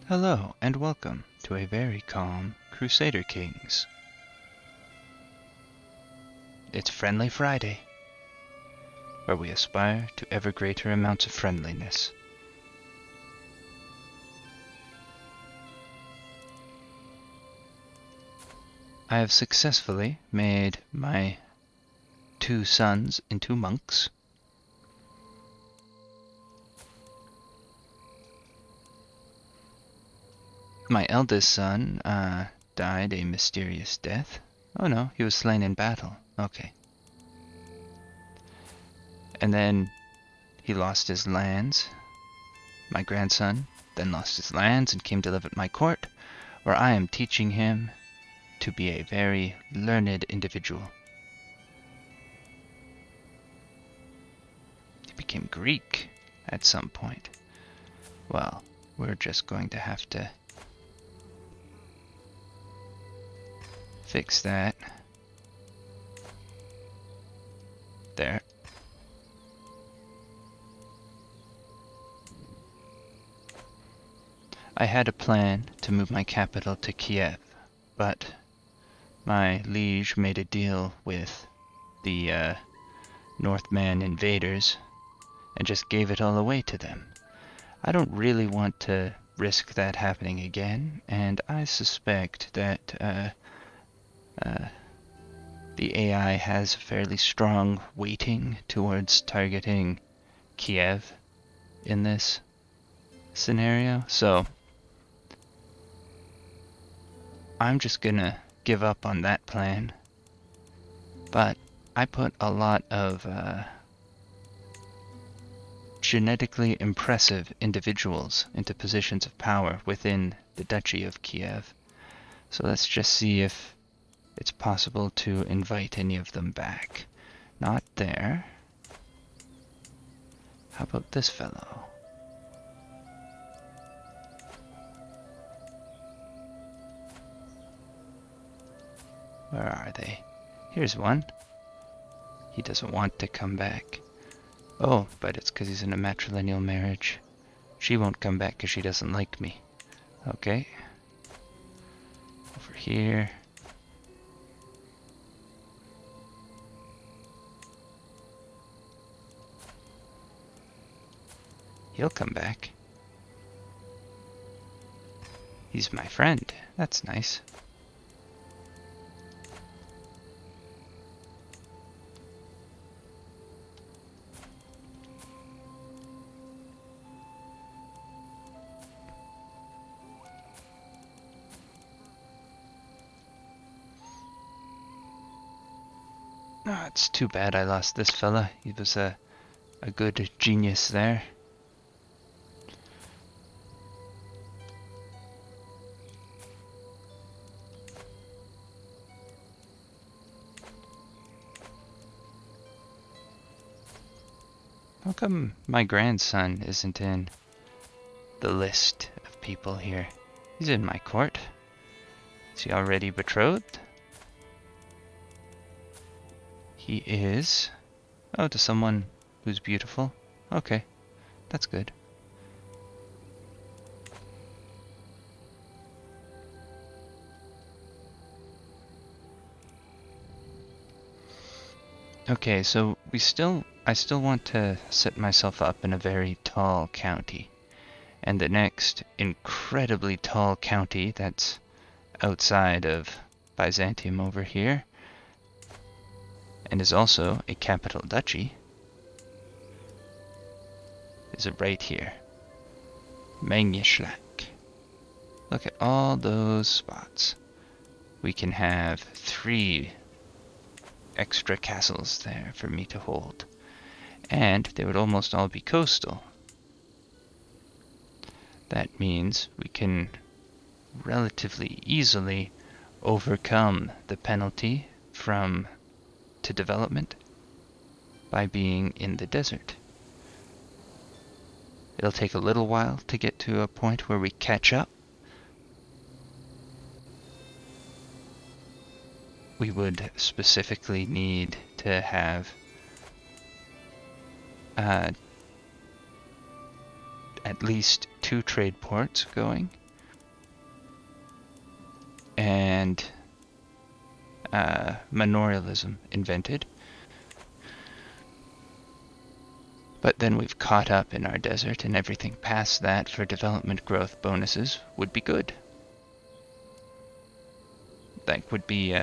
Hello, and welcome to a very calm Crusader Kings. It's Friendly Friday, where we aspire to ever greater amounts of friendliness. I have successfully made my 2 sons into monks. My eldest son died a mysterious death. Oh no, he was slain in battle. Okay. And then he lost his lands. My grandson then lost his lands and came to live at my court, where I am teaching him to be a very learned individual. He became Greek at some point. Well, we're just going to have to fix that. There. I had a plan to move my capital to Kiev, but my liege made a deal with the Northman invaders and just gave it all away to them. I don't really want to risk that happening again, and I suspect that the AI has a fairly strong weighting towards targeting Kiev in this scenario, so I'm just gonna give up on that plan. But I put a lot of genetically impressive individuals into positions of power within the Duchy of Kiev. So let's just see if it's possible to invite any of them back. Not there. How about this fellow? Where are they? Here's one. He doesn't want to come back. Oh, but it's because he's in a matrilineal marriage. She won't come back because she doesn't like me. Okay. Over here. He'll come back. He's my friend. That's nice. Oh, it's too bad I lost this fella. He was a good genius there. How come my grandson isn't in the list of people here? He's in my court. Is he already betrothed? He is. Oh, to someone who's beautiful. Okay, that's good. Okay, so I still want to set myself up in a very tall county. And the next incredibly tall county that's outside of Byzantium over here, and is also a capital duchy, is right here. Mengishlak. Look at all those spots. We can have 3 extra castles there for me to hold. And they would almost all be coastal. That means we can relatively easily overcome the penalty to development by being in the desert. It'll take a little while to get to a point where we catch up. We would specifically need to have at least 2 trade ports going, and manorialism invented. But then we've caught up in our desert, and everything past that for development growth bonuses would be good. That would be,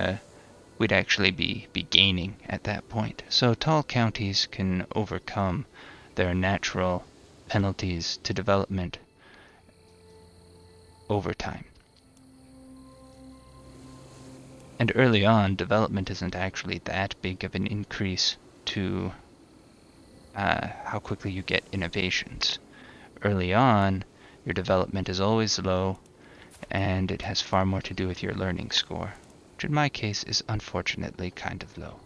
we'd actually be gaining at that point. So tall counties can overcome their natural penalties to development over time. And early on, development isn't actually that big of an increase to how quickly you get innovations. Early on, your development is always low, and it has far more to do with your learning score, which in my case is unfortunately kind of low.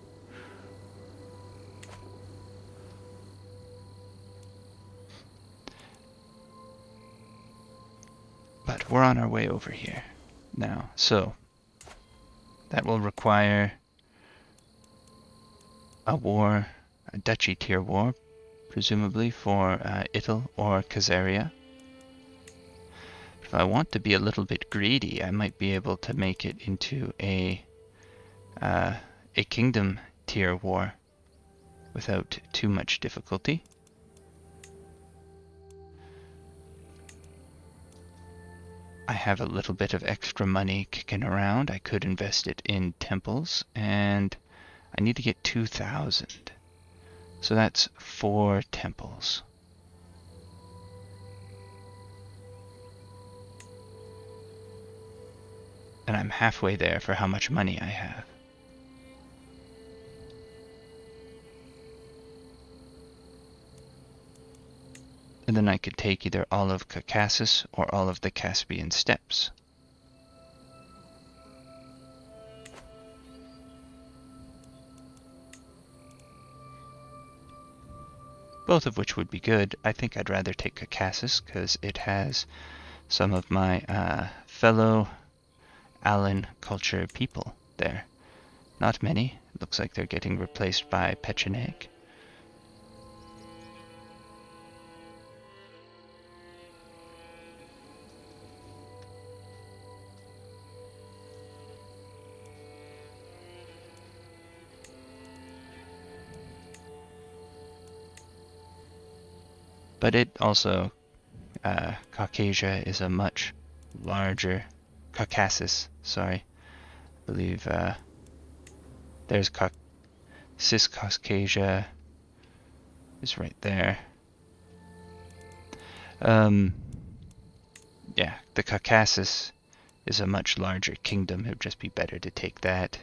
But we're on our way over here now, so that will require a war, a duchy tier war, presumably for Ital or Khazaria. If I want to be a little bit greedy, I might be able to make it into a kingdom tier war without too much difficulty. I have a little bit of extra money kicking around. I could invest it in temples, and I need to get 2,000. So that's 4 temples. And I'm halfway there for how much money I have. And then I could take either all of Caucasus or all of the Caspian steppes. Both of which would be good. I think I'd rather take Caucasus because it has some of my fellow Alan culture people there. Not many. It looks like they're getting replaced by Pecheneг. But it also, Caucasia is a much larger, Caucasus, sorry. I believe there's Ciscaucasia is right there. Yeah, the Caucasus is a much larger kingdom. It would just be better to take that.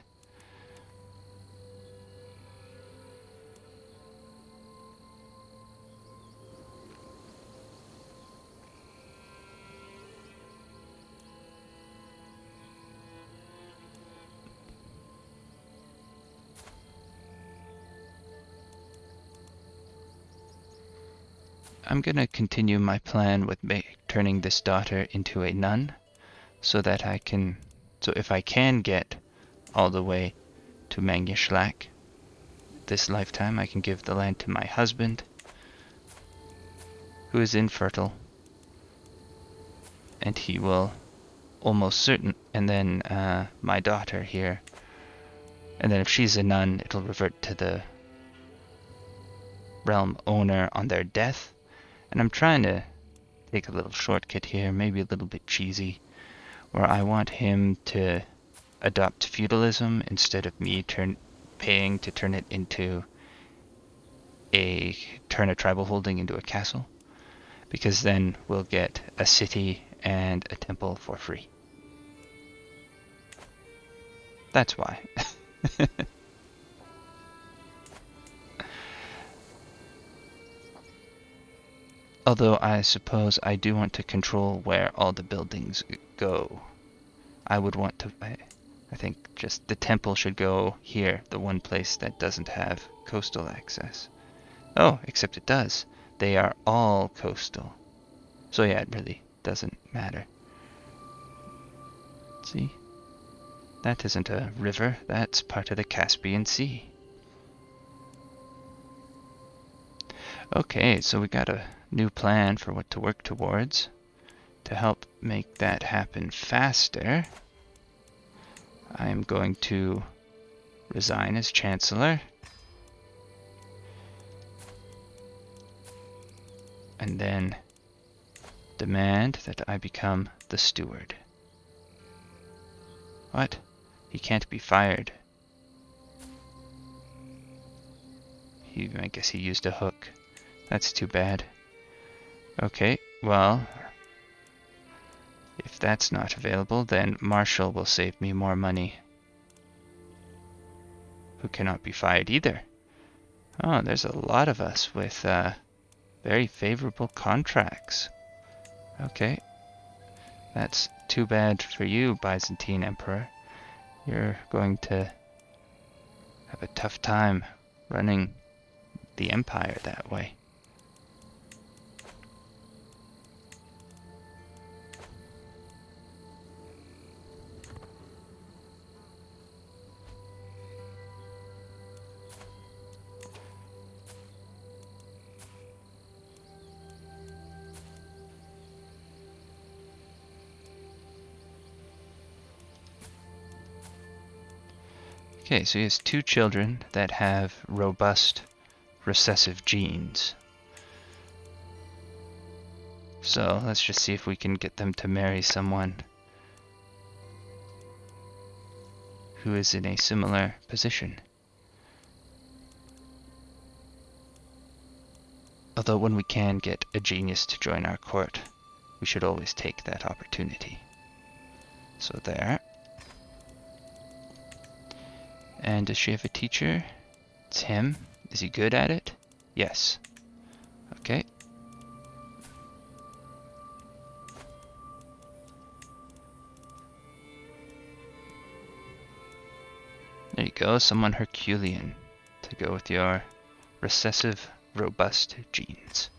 I'm gonna continue my plan with turning this daughter into a nun, so that I can, so if I can get all the way to Mangishlak this lifetime, I can give the land to my husband, who is infertile, and he will almost certain, and then my daughter here, and then if she's a nun, it'll revert to the realm owner on their death. And I'm trying to take a little shortcut here, maybe a little bit cheesy, where I want him to adopt feudalism instead of me paying to turn it into turn a tribal holding into a castle, because then we'll get a city and a temple for free. That's why. Although I suppose I do want to control where all the buildings go. I would want to, I think just the temple should go here, the one place that doesn't have coastal access. Oh, except it does. They are all coastal. So yeah, it really doesn't matter. See? That isn't a river, that's part of the Caspian Sea. Okay, so we got a new plan for what to work towards to help make that happen faster. I am going to resign as Chancellor. And then demand that I become the steward. What? He can't be fired. I guess he used a hook. That's too bad. Okay, well, if that's not available, then Marshall will save me more money. Who cannot be fired either. Oh, there's a lot of us with very favorable contracts. Okay, that's too bad for you, Byzantine Emperor. You're going to have a tough time running the empire that way. Okay, so he has 2 children that have robust recessive genes. So let's just see if we can get them to marry someone who is in a similar position. Although when we can get a genius to join our court, we should always take that opportunity. So there. And does she have a teacher? It's him. Is he good at it? Yes. Okay. There you go, someone Herculean to go with your recessive, robust genes.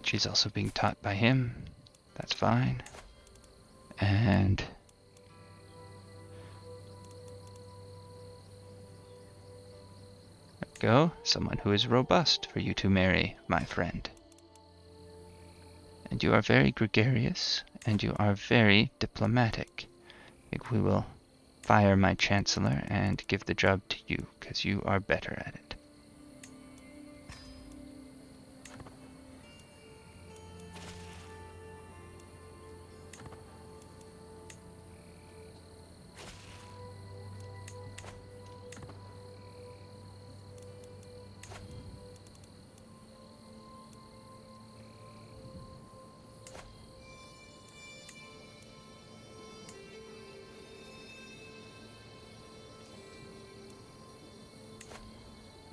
She's also being taught by him. That's fine. And go, someone who is robust for you to marry, my friend. And you are very gregarious, and you are very diplomatic. I think we will fire my Chancellor and give the job to you, because you are better at it.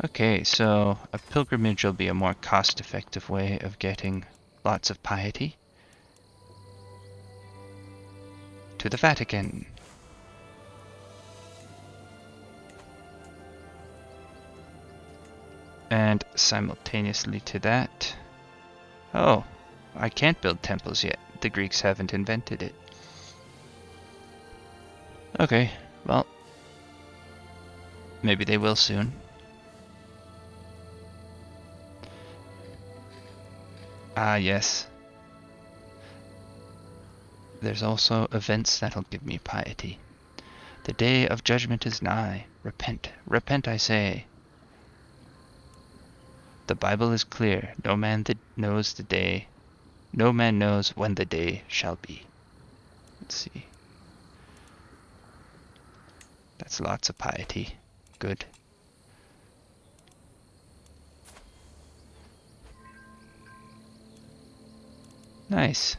Okay, so a pilgrimage will be a more cost-effective way of getting lots of piety. To the Vatican. And simultaneously to that... Oh, I can't build temples yet. The Greeks haven't invented it. Okay, well, maybe they will soon. Ah, yes. There's also events that'll give me piety. The day of judgment is nigh. Repent, repent, I say. The Bible is clear. No man knows the day. No man knows when the day shall be. Let's see. That's lots of piety. Good. Nice.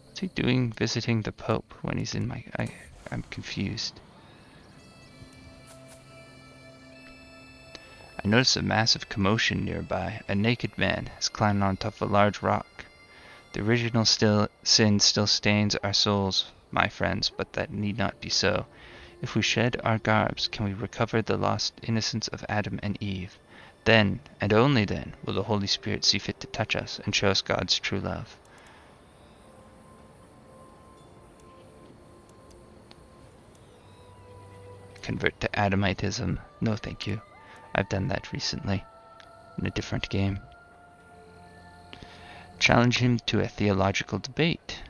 What's he doing visiting the Pope when he's in my... I'm confused. I notice a massive commotion nearby. A naked man has climbed on top of a large rock. The original sin still stains our souls, my friends, but that need not be so. If we shed our garbs, can we recover the lost innocence of Adam and Eve? Then, and only then, will the Holy Spirit see fit to touch us and show us God's true love. Convert to Adamitism. No, thank you. I've done that recently in a different game. Challenge him to a theological debate.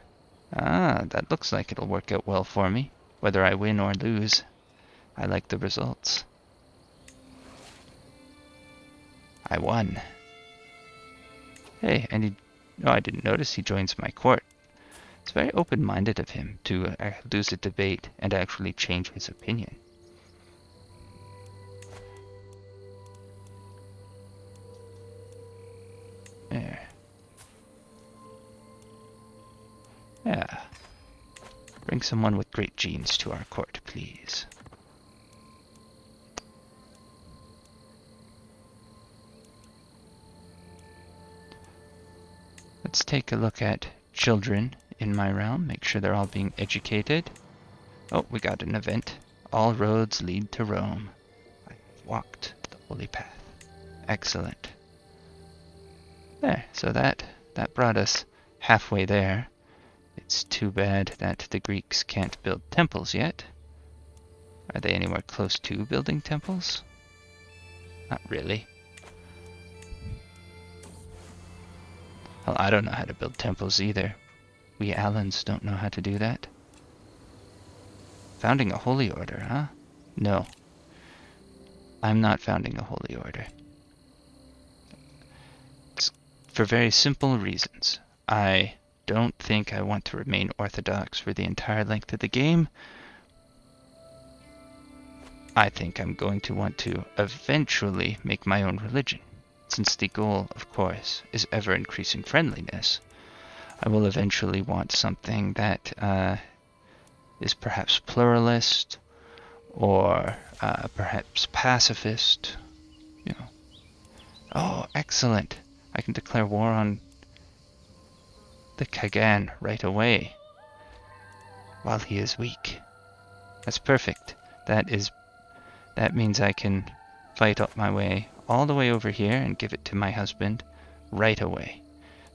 Ah, that looks like it'll work out well for me, whether I win or lose. I like the results. I won. Hey, and he... Oh, I didn't notice he joins my court. It's very open-minded of him to lose a debate and actually change his opinion. There. Yeah. Bring someone with great genes to our court, please. Let's take a look at children in my realm. Make sure they're all being educated. Oh, we got an event. All roads lead to Rome. I've walked the holy path. Excellent. There, so that brought us halfway there. It's too bad that the Greeks can't build temples yet. Are they anywhere close to building temples? Not really. Well, I don't know how to build temples either. We Allens don't know how to do that. Founding a holy order, huh? No. I'm not founding a holy order. It's for very simple reasons. I don't think I want to remain orthodox for the entire length of the game. I think I'm going to want to eventually make my own religion. Since the goal, of course, is ever-increasing friendliness, I will eventually want something that is perhaps pluralist, or perhaps pacifist. You know. Oh, excellent! I can declare war on the Kagan right away, while he is weak. That's perfect. That means I can fight up my way all the way over here and give it to my husband right away.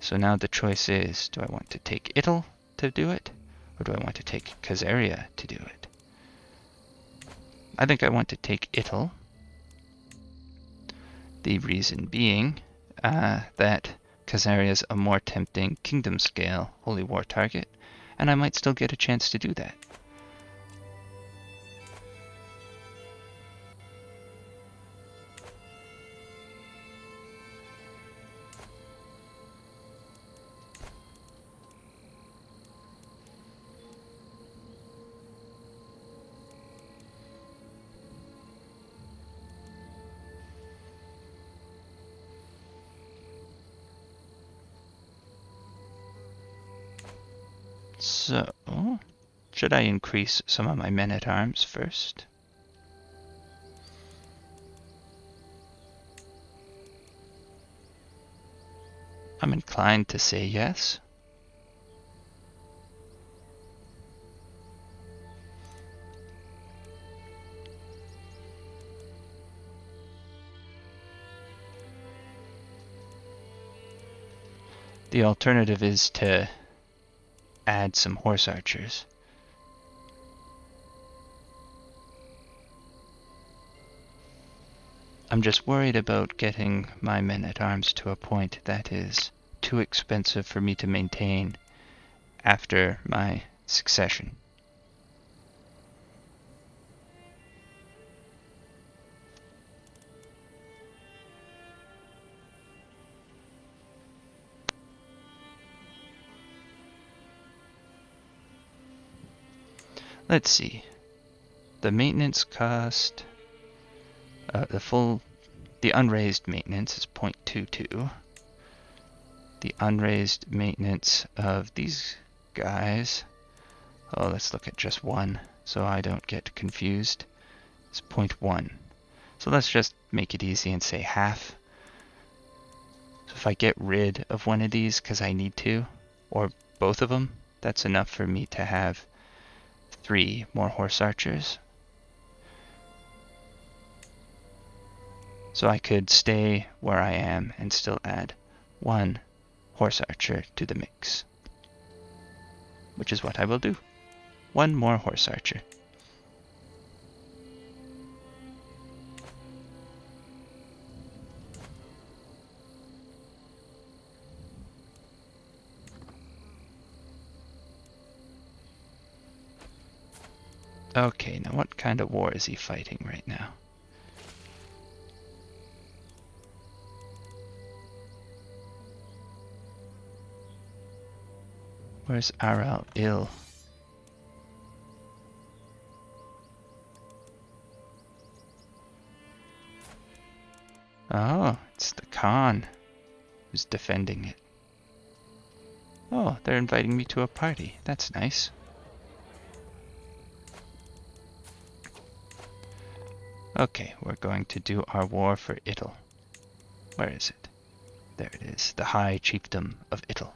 So now the choice is, do I want to take Ittle to do it, or do I want to take Khazaria to do it? I think I want to take Ittle. The reason being that Khazaria is a more tempting kingdom scale holy war target, and I might still get a chance to do that. So, should I increase some of my men-at-arms first? I'm inclined to say yes. The alternative is to add some horse archers. I'm just worried about getting my men-at-arms to a point that is too expensive for me to maintain after my succession. Let's see. The maintenance cost, the unraised maintenance is 0.22. The unraised maintenance of these guys, oh, let's look at just one so I don't get confused. It's 0.1. So let's just make it easy and say half. So if I get rid of one of these because I need to, or both of them, that's enough for me to have 3 more horse archers. So I could stay where I am and still add 1 horse archer to the mix. Which is what I will do. 1 more horse archer. Okay, now what kind of war is he fighting right now? Where's Aral Il? Oh, it's the Khan who's defending it. Oh, they're inviting me to a party. That's nice. Okay, we're going to do our war for Ittle. Where is it? There it is, the High Chiefdom of Ittle.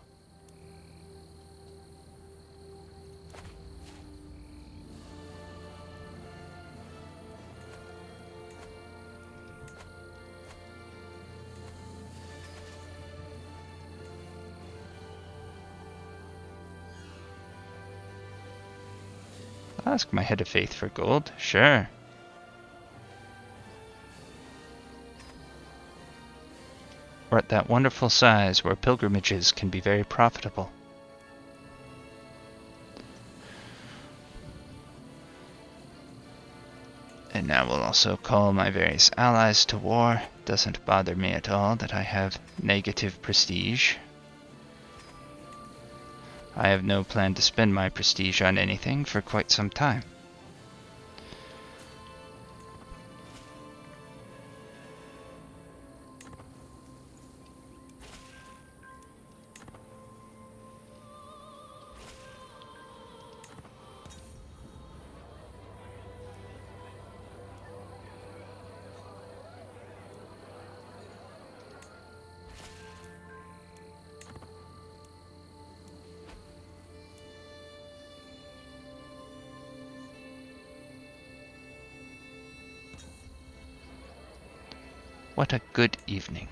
I'll ask my head of faith for gold, sure. We're at that wonderful size where pilgrimages can be very profitable. And now we'll also call my various allies to war. Doesn't bother me at all that I have negative prestige. I have no plan to spend my prestige on anything for quite some time. What a good evening.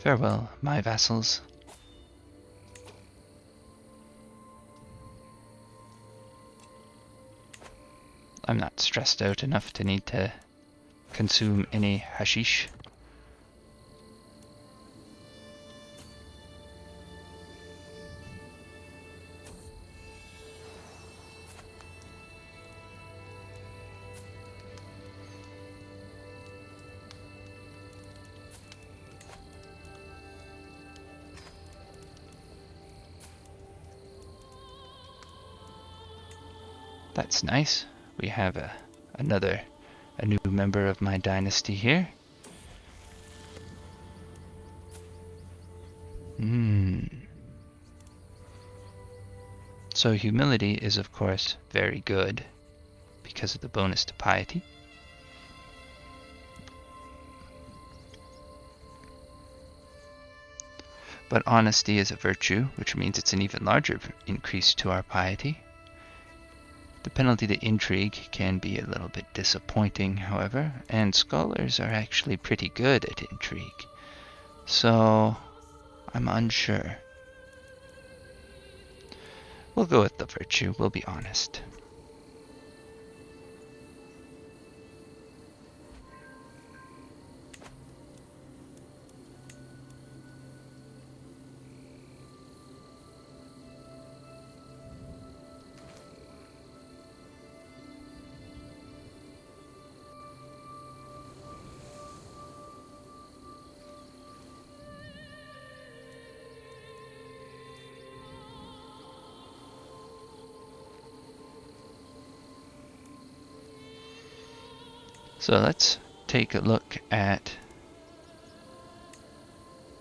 Farewell, my vassals. I'm not stressed out enough to need to consume any hashish. That's nice. We have a new member of my dynasty here. So humility is of course very good because of the bonus to piety. But honesty is a virtue, which means it's an even larger increase to our piety. The penalty to intrigue can be a little bit disappointing, however, and scholars are actually pretty good at intrigue. So, I'm unsure. We'll go with the virtue, we'll be honest. So let's take a look at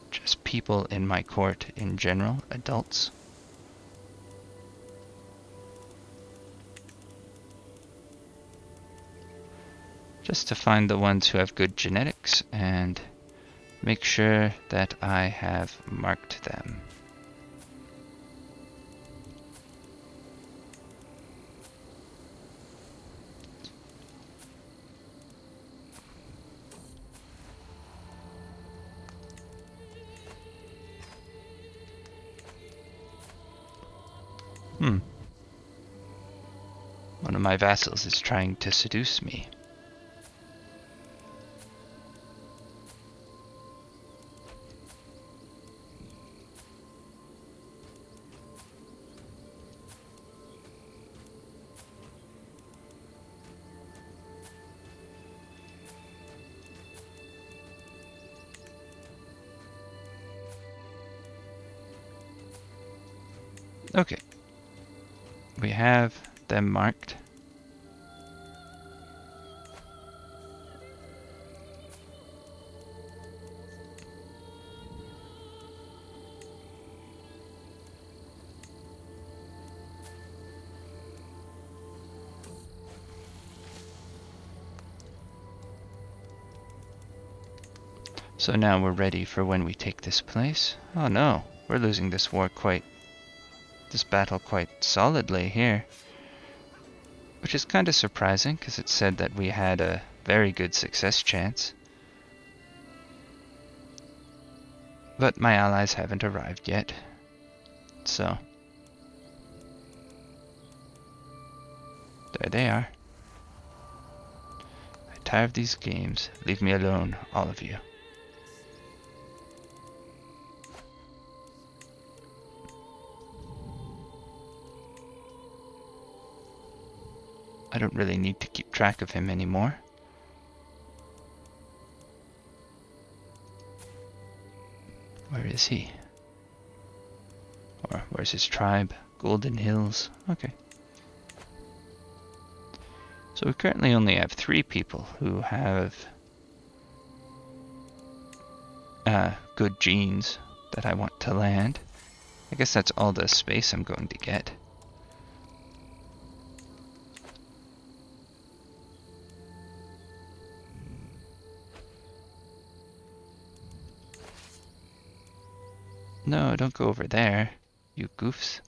just people in my court in general, adults. Just to find the ones who have good genetics and make sure that I have marked them. One of my vassals is trying to seduce me. Okay. We have them marked. So now we're ready for when we take this place. Oh no, we're losing this battle quite solidly here. Which is kind of surprising, because it said that we had a very good success chance. But my allies haven't arrived yet. So, there they are. I'm tired of these games. Leave me alone, all of you. I don't really need to keep track of him anymore. Where is he? Or where's his tribe? Golden Hills. Okay. So we currently only have 3 people who have good genes that I want to land. I guess that's all the space I'm going to get. No, don't go over there, you goofs.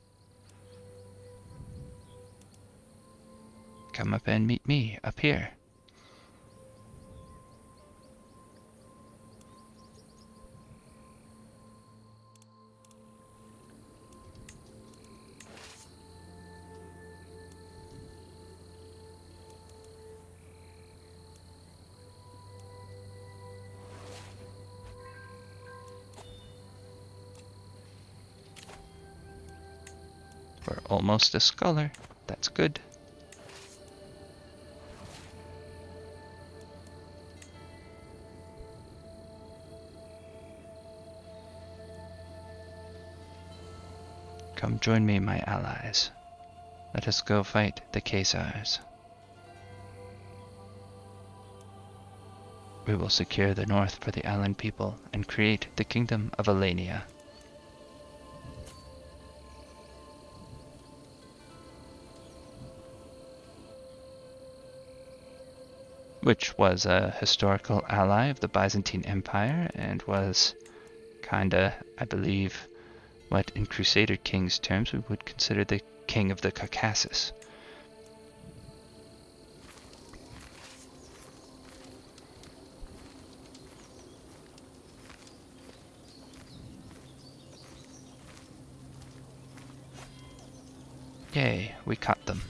Come up and meet me up here. We're almost a scholar. That's good. Come join me, my allies. Let us go fight the Khazars. We will secure the north for the Alan people and create the Kingdom of Alania. Which was a historical ally of the Byzantine Empire and was kinda, I believe, what in Crusader Kings terms we would consider the king of the Caucasus. Yay, we caught them.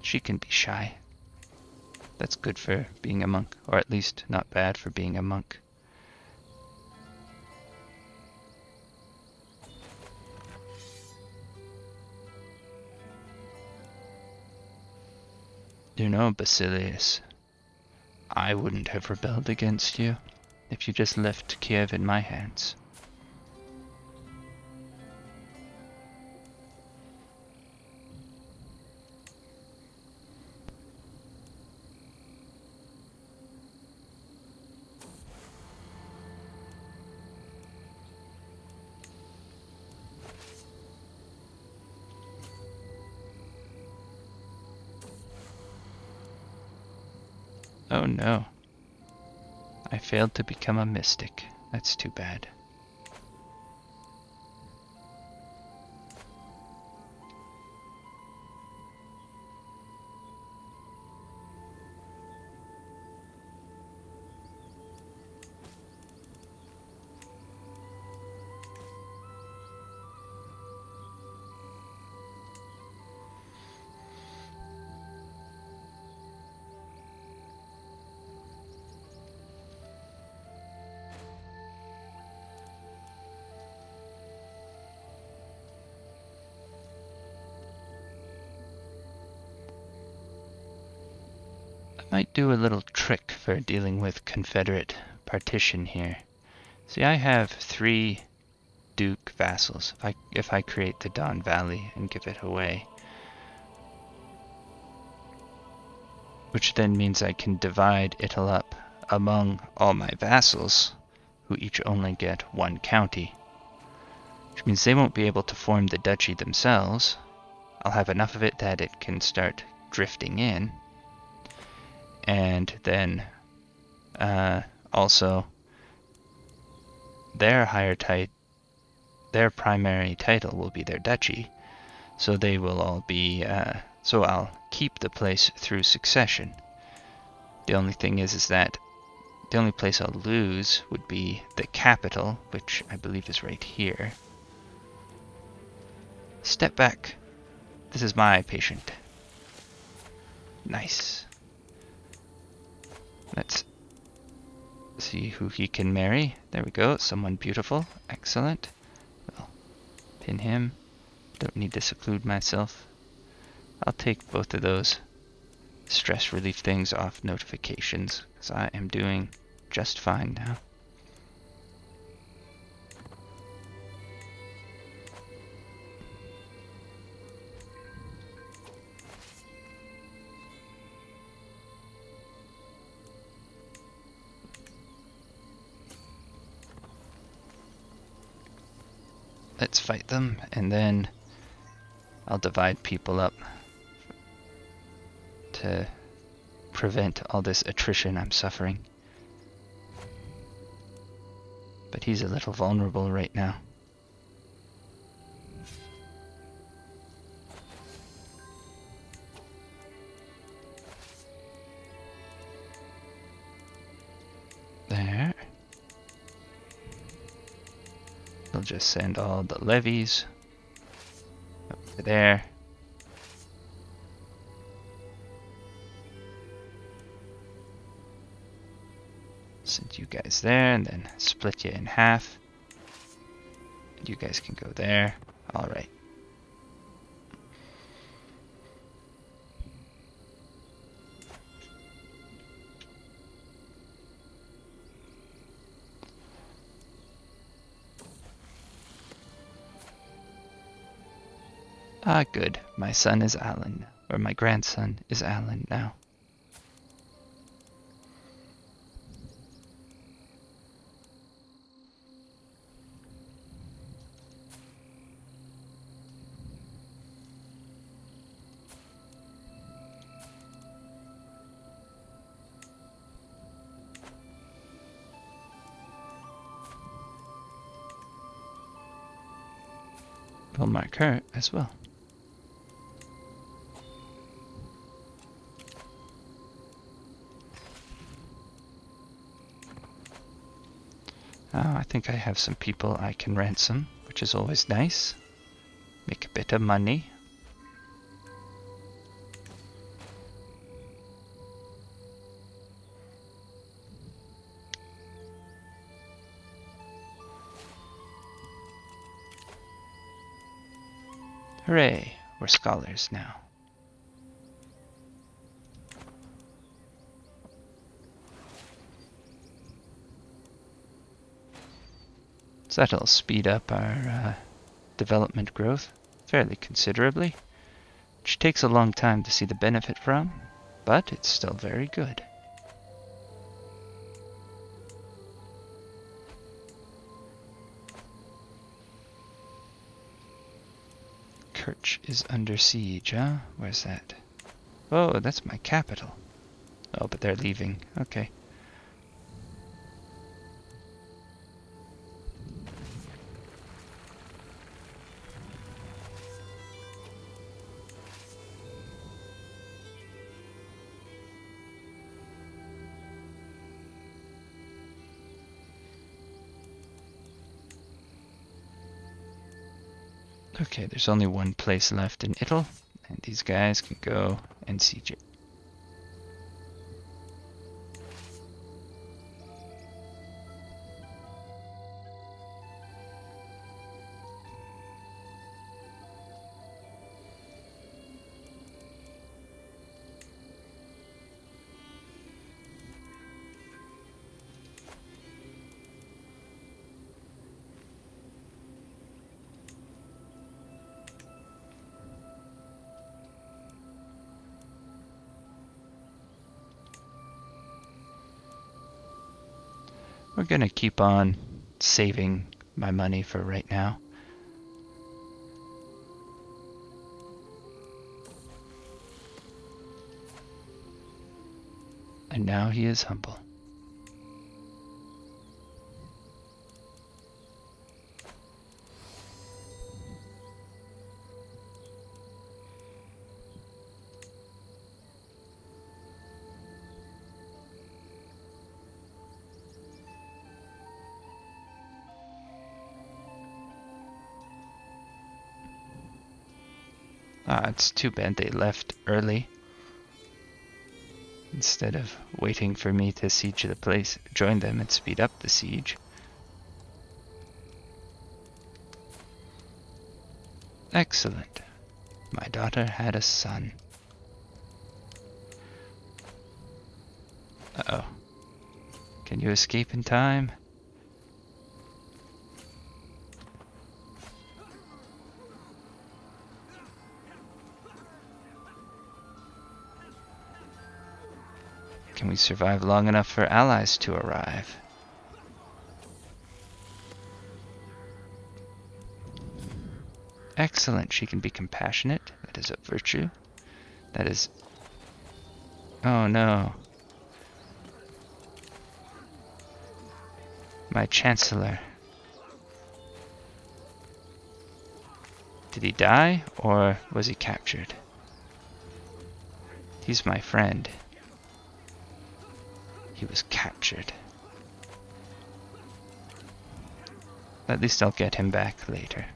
She can be shy. That's good for being a monk, or at least not bad for being a monk. You know, Basilius, I wouldn't have rebelled against you if you just left Kiev in my hands. Oh no. I failed to become a mystic. That's too bad. Might do a little trick for dealing with Confederate partition here. See, I have 3 Duke vassals. If I create the Don Valley and give it away, which then means I can divide it up among all my vassals, who each only get 1 county, which means they won't be able to form the duchy themselves. I'll have enough of it that it can start drifting in, and then also their primary title will be their duchy, so they will all be, so I'll keep the place through succession. The only thing is that the only place I'll lose would be the capital, which I believe is right here. Step back. This is my patient. Nice. Let's see who he can marry. There we go, someone beautiful. Excellent. We'll pin him. Don't need to seclude myself. I'll take both of those stress relief things off notifications, because I am doing just fine now. Let's fight them, and then I'll divide people up to prevent all this attrition I'm suffering. But he's a little vulnerable right now. There. We'll just send all the levies over there. Send you guys there, and then split you in half. And you guys can go there. Alright. Ah, good. My son is Alan. Or my grandson is Alan now. We'll mark her as well. I think I have some people I can ransom, which is always nice. Make a bit of money. Hooray, we're scholars now. So that'll speed up our development growth fairly considerably, which takes a long time to see the benefit from, but it's still very good. Kerch is under siege, huh? Where's that? Oh, that's my capital. Oh, but they're leaving. Okay. Okay, there's only one place left in Italy, and these guys can go and siege it. We're gonna keep on saving my money for right now. And now he is humble. It's too bad they left early. Instead of waiting for me to siege the place, join them and speed up the siege. Excellent. My daughter had a son. Uh-oh. Can you escape in time? Can we survive long enough for allies to arrive? Excellent. She can be compassionate. That is a virtue. That is... Oh no. My chancellor. Did he die, or was he captured? He's my friend. He was captured. At least I'll get him back later.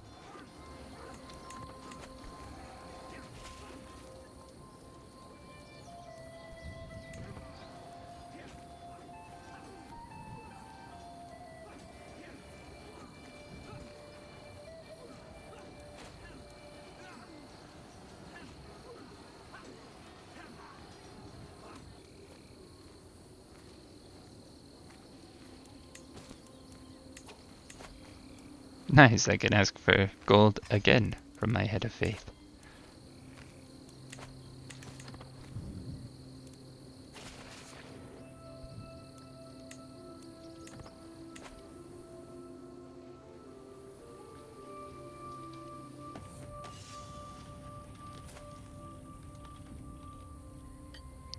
Nice, I can ask for gold again from my head of faith.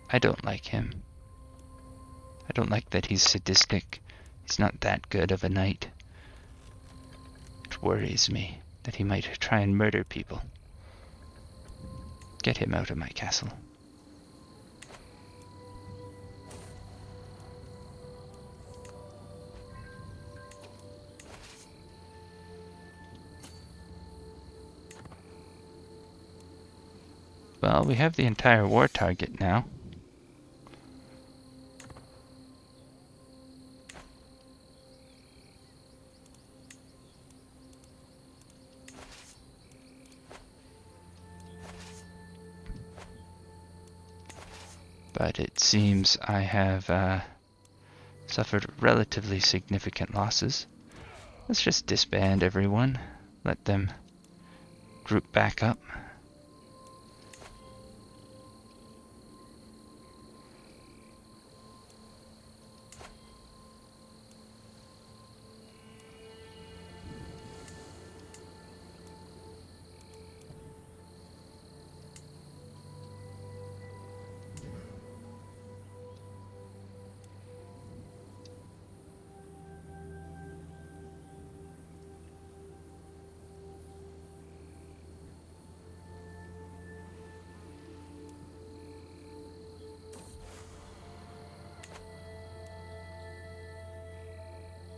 I don't like him. I don't like that he's sadistic. He's not that good of a knight. It worries me that he might try and murder people. Get him out of my castle. Well, we have the entire war target now. But it seems I have suffered relatively significant losses. Let's just disband everyone. Let them group back up.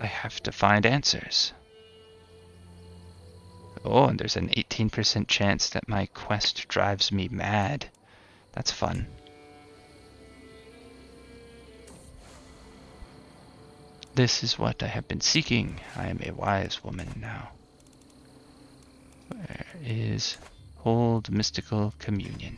I have to find answers. Oh, and there's an 18% chance that my quest drives me mad. That's fun. This is what I have been seeking. I am a wise woman now. Where is Hold Mystical Communion?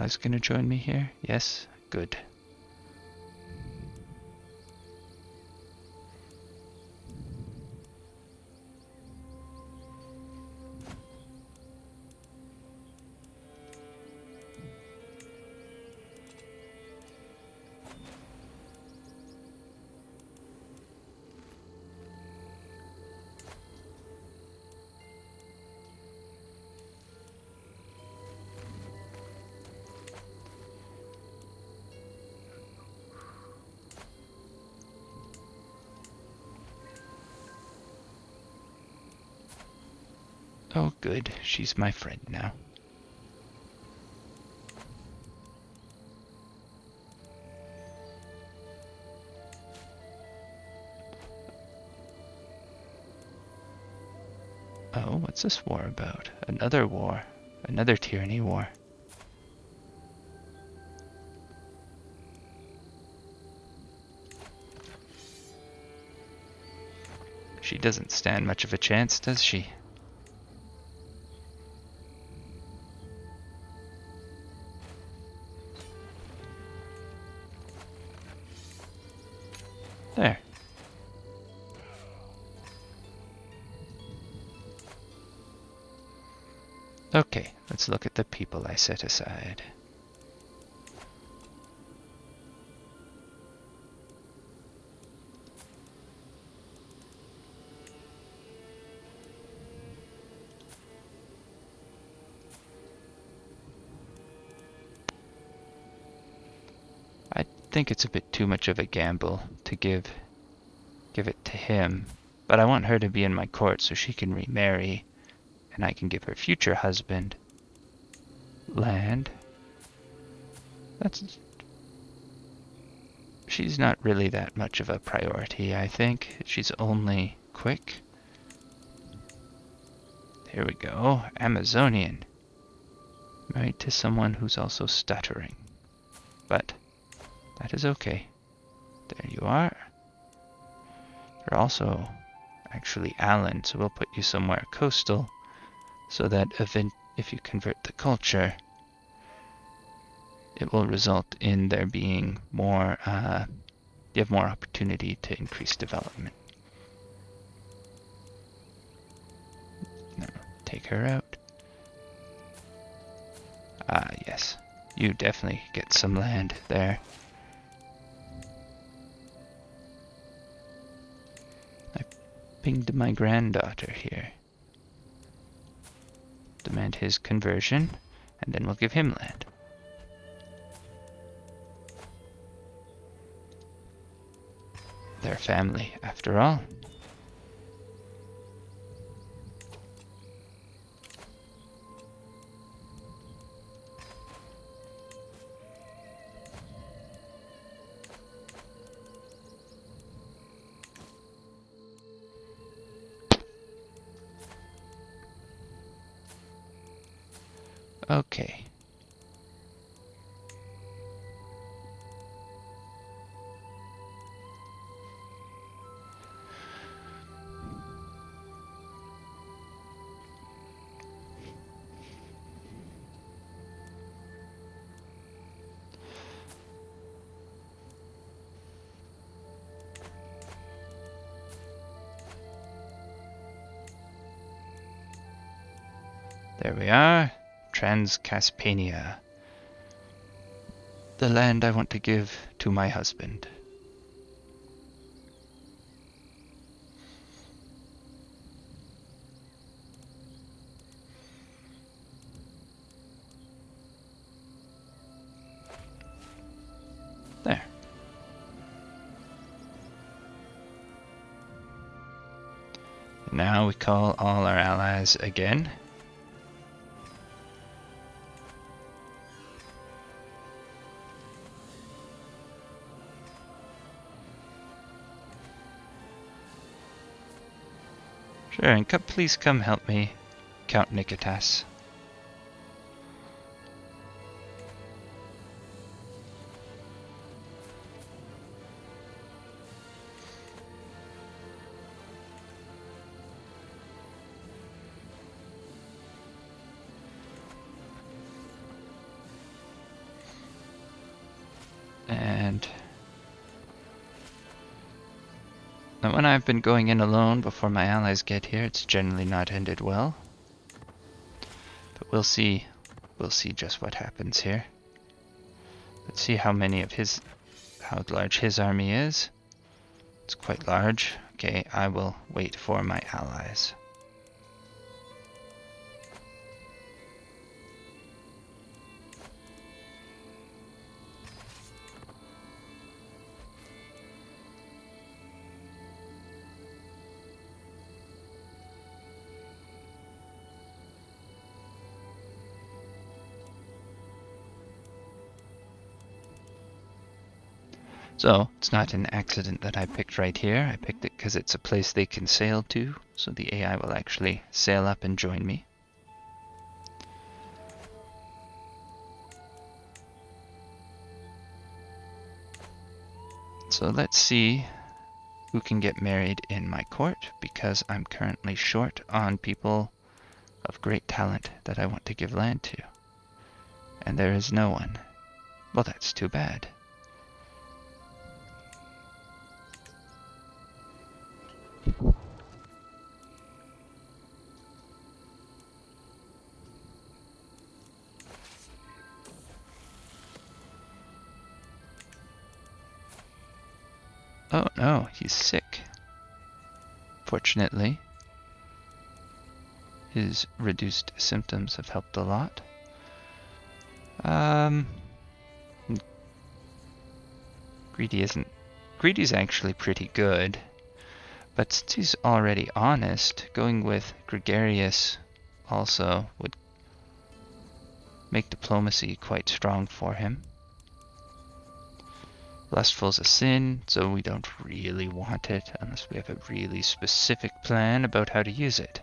allies gonna join me here? Yes? Good. Oh, good. She's my friend now. Oh, what's this war about? Another war. Another tyranny war. She doesn't stand much of a chance, does she? There. Okay, let's look at the people I set aside. I think it's a bit too much of a gamble to give it to him, but I want her to be in my court so she can remarry, and I can give her future husband land. She's not really that much of a priority, I think. She's only quick. Here we go. Amazonian. Married to someone who's also stuttering. But that is okay. There you are. You're also actually Alan, so we'll put you somewhere coastal so that if you convert the culture, it will result in there being more, you have more opportunity to increase development. Now, take her out. Ah, yes. You definitely get some land there. I pinged my granddaughter here. Demand his conversion, and then we'll give him land. They're family, after all. Okay. There we are. Transcaspania. The land I want to give to my husband. There. Now we call all our allies again. Sure, and please come help me, Count Nikitas. And when I've been going in alone before my allies get here, it's generally not ended well. But we'll see. We'll see just what happens here. Let's see how large his army is. It's quite large. Okay, I will wait for my allies. So, it's not an accident that I picked right here. I picked it because it's a place they can sail to, so the AI will actually sail up and join me. So let's see who can get married in my court, because I'm currently short on people of great talent that I want to give land to. And there is no one. Well, that's too bad. Oh no, he's sick. Fortunately, his reduced symptoms have helped a lot. Greedy's actually pretty good. But since he's already honest, going with gregarious also would make diplomacy quite strong for him. Lustful's a sin, so we don't really want it unless we have a really specific plan about how to use it.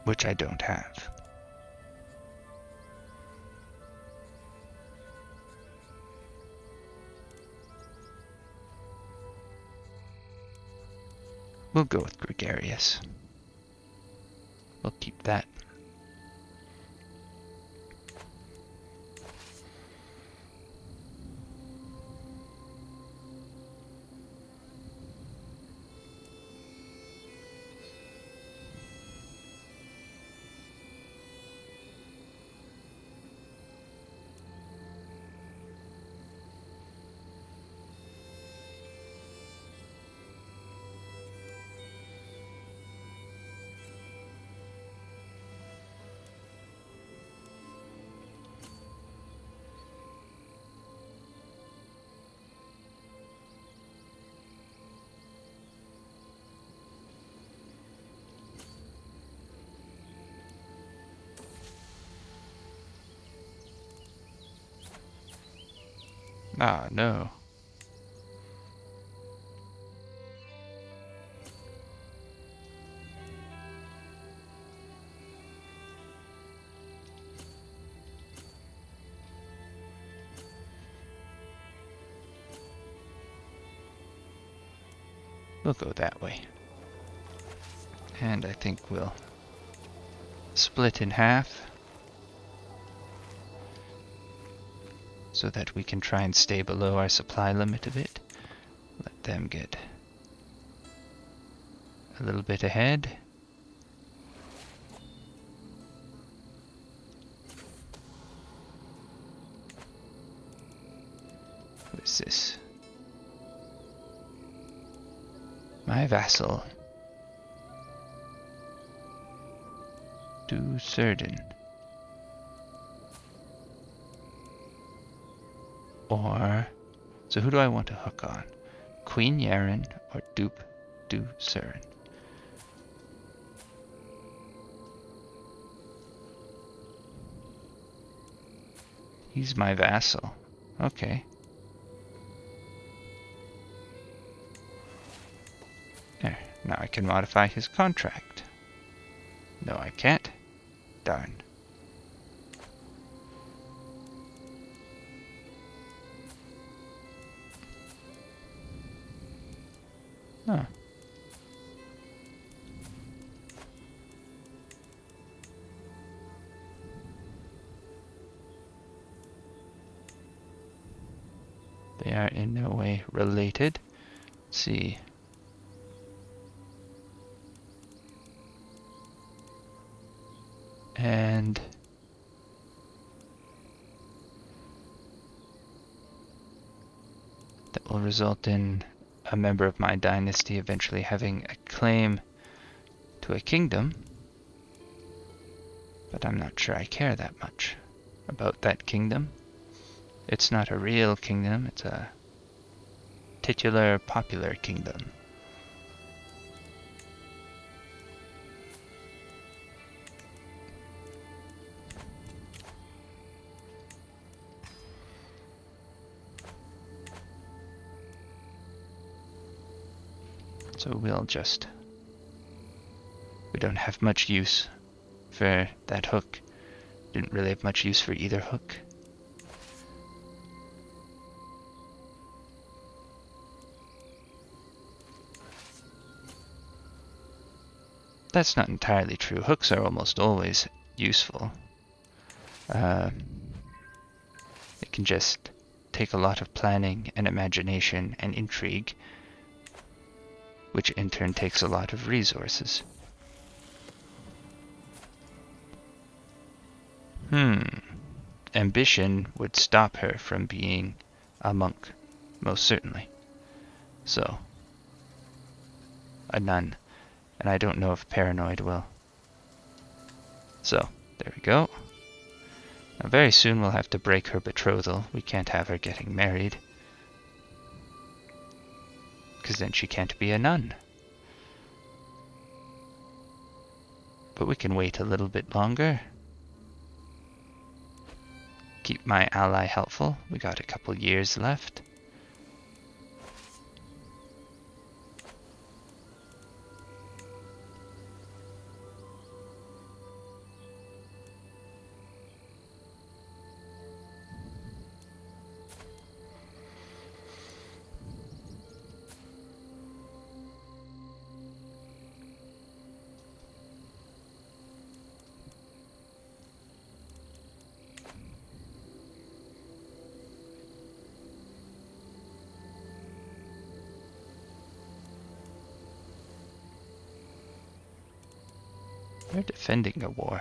Which I don't have. We'll go with gregarious. We'll keep that. Ah, no. We'll go that way. And I think we'll split in half so that we can try and stay below our supply limit a bit. Let them get a little bit ahead. Who is this? My vassal. Do certain. Or, so who do I want to hook on? Queen Yaren or Dupe Du Surin? He's my vassal. Okay. There, now I can modify his contract. No, I can't. Darn. Huh. They are in no way related. Let's see. And that will result in a member of my dynasty eventually having a claim to a kingdom. But I'm not sure I care that much about that kingdom. It's not a real kingdom, it's a titular popular kingdom. So we don't have much use for that hook. Didn't really have much use for either hook. That's not entirely true. Hooks are almost always useful. It can just take a lot of planning and imagination and intrigue, which in turn takes a lot of resources. Ambition would stop her from being a monk, most certainly. So, a nun. And I don't know if paranoid will. So, there we go. Now very soon we'll have to break her betrothal. We can't have her getting married. Because then she can't be a nun. But we can wait a little bit longer. Keep my ally helpful. We got a couple years left. They're defending a war.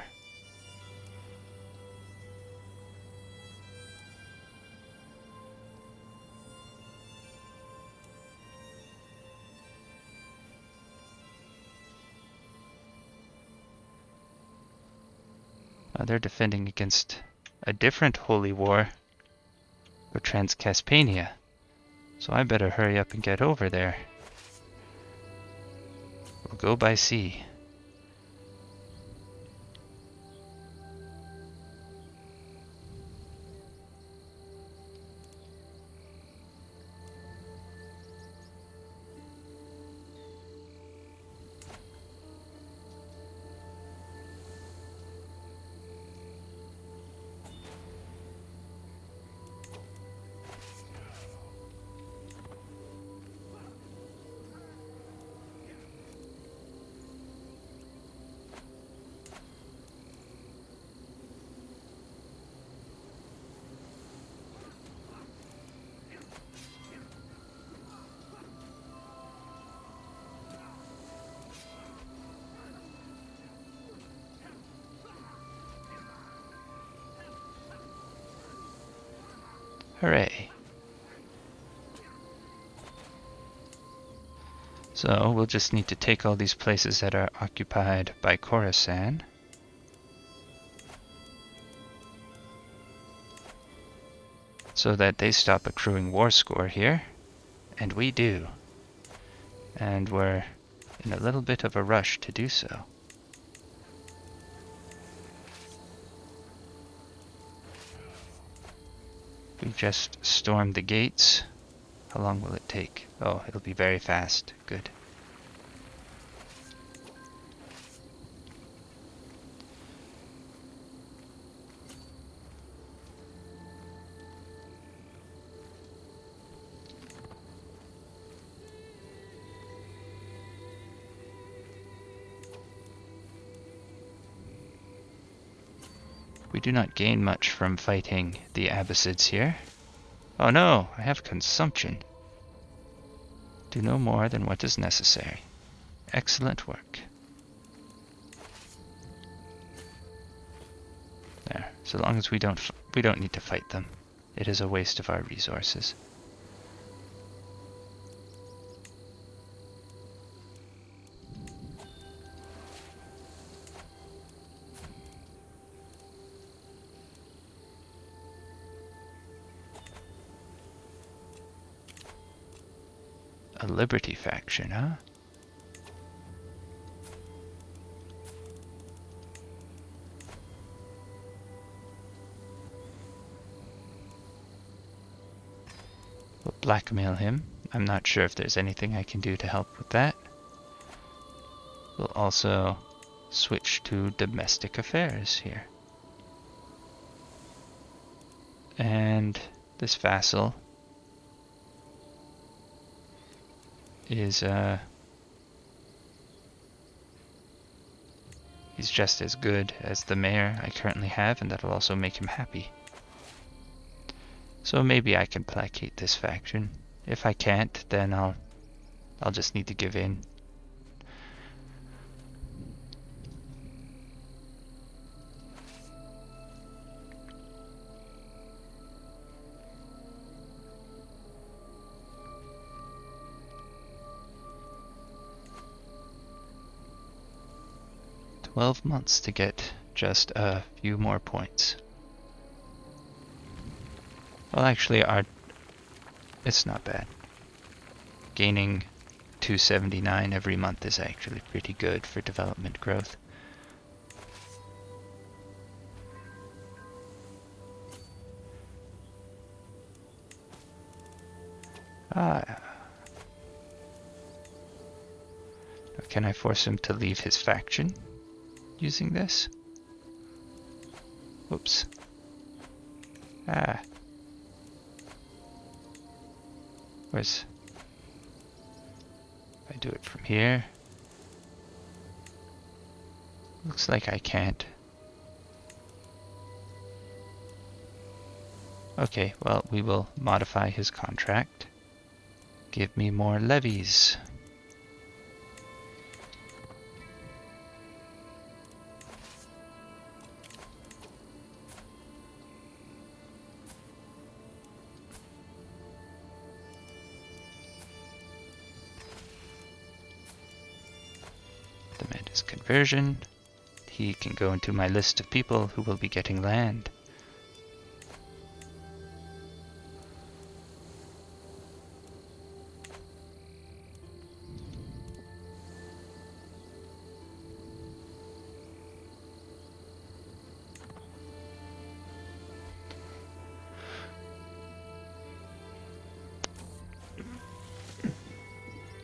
They're defending against a different holy war for Transcaspania. So I better hurry up and get over there. We'll go by sea. Hooray. So we'll just need to take all these places that are occupied by Khorasan. So that they stop accruing war score here. And we do. And we're in a little bit of a rush to do so. We just stormed the gates. How long will it take? Oh, it'll be very fast. Good. We do not gain much from fighting the Abbasids here. Oh no, I have consumption. Do no more than what is necessary. Excellent work. There. So long as we don't need to fight them. It is a waste of our resources. A Liberty faction, huh? We'll blackmail him. I'm not sure if there's anything I can do to help with that. We'll also switch to domestic affairs here. And this vassal is he's just as good as the mayor I currently have, and that'll also make him happy. So maybe I can placate this faction. If I can't, then I'll just need to give in. $12 months to get just a few more points. Well, actually, it's not bad. Gaining 279 every month is actually pretty good for development growth. Can I force him to leave his faction using this? Whoops. Where's... If I do it from here... Looks like I can't. Okay, well, we will modify his contract. Give me more levies. Demand his conversion. He can go into my list of people who will be getting land.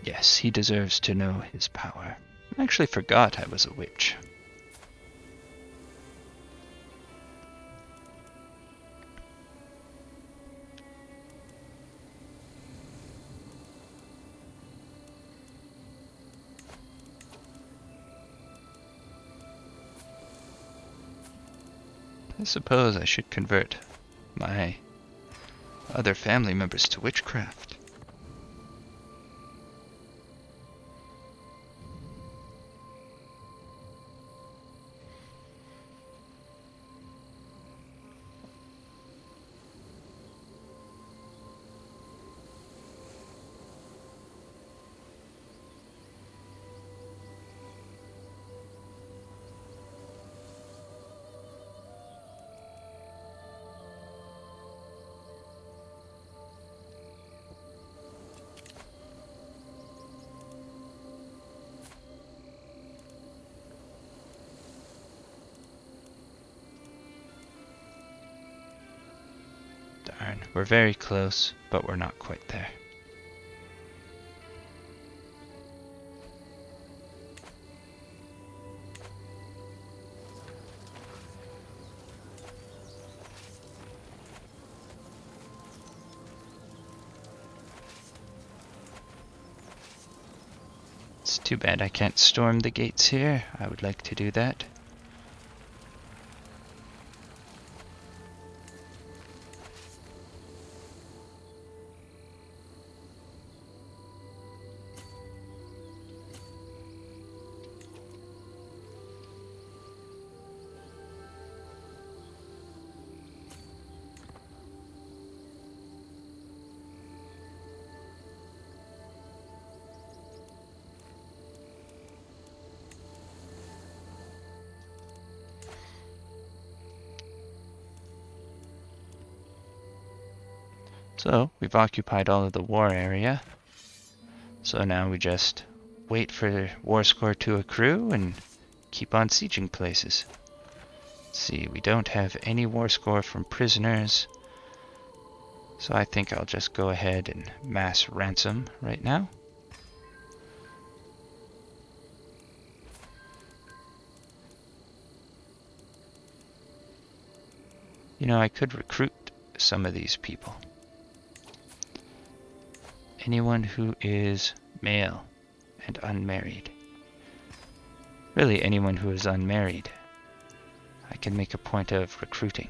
Yes, he deserves to know his power. I actually forgot I was a witch. I suppose I should convert my other family members to witchcraft. Darn, we're very close, but we're not quite there. It's too bad I can't storm the gates here. I would like to do that. So, we've occupied all of the war area. So now we just wait for war score to accrue and keep on sieging places. Let's see, we don't have any war score from prisoners. So I think I'll just go ahead and mass ransom right now. You know, I could recruit some of these people. Anyone who is male and unmarried. Really, anyone who is unmarried, I can make a point of recruiting.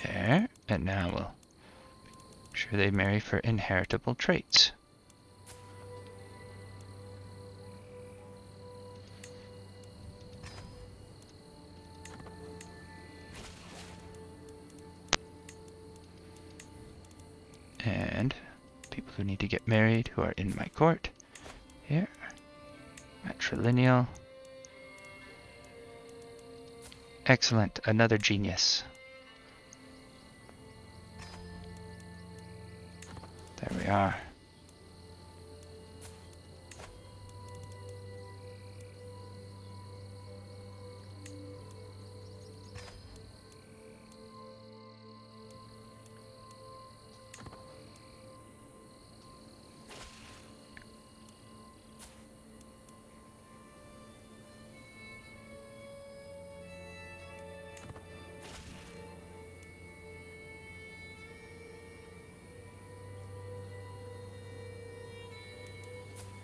There, and now we'll make sure they marry for inheritable traits. And people who need to get married who are in my court. Here, matrilineal. Excellent, another genius. There we are.